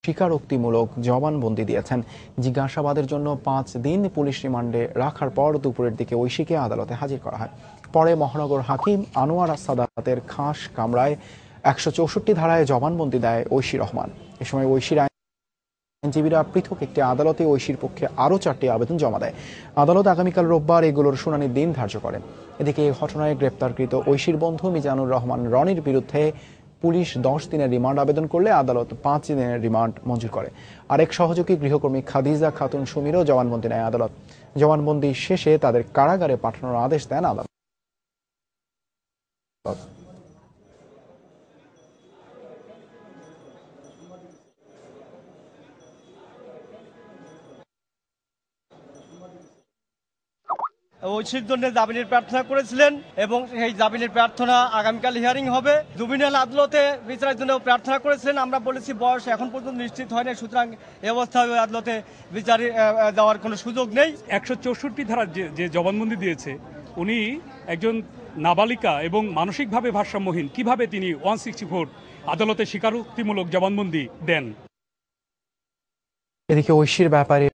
স্বীকারোক্তিমূলক জবানবন্দি দিয়েছেন। জিজ্ঞাসাবাদের জন্য 5 দিন পুলিশ রিমান্ডে রাখার পর দুপুরের দিকে ঐশীকে আদালতে হাজির করা হয়। পরে মহানগর হাকিম আনোয়ার সাদাতের খাস কামরায় 164 ধারায় জবানবন্দি দেয় ঐশী রহমান। এ সময় ঐশীর আইনজীবীরা পৃথক একটি আদালতে ঐশীর পক্ষে আরও 4টি আবেদন জমা দেয়। আদালত আগামীকাল রোববার এগুলোর শুনানির দিন ধার্য করেন। এদিকে এই ঘটনায় গ্রেপ্তারকৃত ঐশীর বন্ধু মিজানুর রহমান রনির বিরুদ্ধে পুলিশ 10 দিনের রিমান্ড আবেদন করলে আদালত 5 দিনের রিমান্ড মঞ্জুর করে। আরেক সহযোগী গৃহকর্মী খাদিজা খাতুন সুমিরও জবানবন্দি নেয় আদালত। জবানবন্দি শেষে তাদের কারাগারে পাঠানোর আদেশ দেন আদালত। ঐশীর জন্য জামিনের প্রার্থনা করেছিলেন এবং সেই জামিনের প্রার্থনা আগামীকাল হিয়ারিং হবে। জুবিনাল আদালতে বিচারের জন্য প্রার্থনা করেছিলেন। আমরা বলেছি বয়স এখন পর্যন্ত নিশ্চিত হয়নি, সুতরাং এই অবস্থায় আদালতে বিচারে যাওয়ার কোনো সুযোগ নেই। 164 ধারার যে জবানবন্দি দিয়েছে, উনি একজন নাবালিকা এবং মানসিকভাবে ভারসাম্যহীন, কিভাবে তিনি 164 আদালতে স্বীকারোক্তিমূলক জবানবন্দি দেন? এদিকে ঐশীর ব্যাপারে